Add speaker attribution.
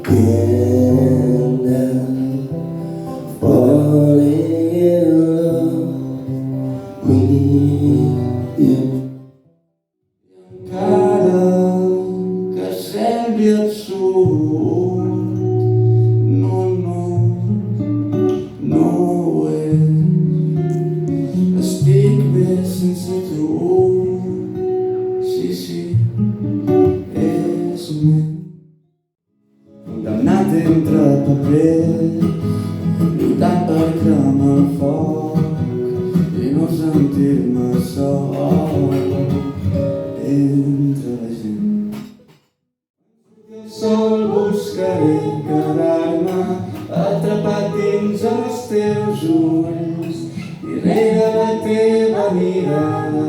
Speaker 1: Can't help falling in love with you. Encara que sembli absurd, no ho és. Estic bé sense tu, sí, és més. Condemnat entre papers, lluitant per cremar el foc i no sentir-me sol entre la gent. Sol buscaré quedar-me atrapat dins els teus ulls i rere la teva mirada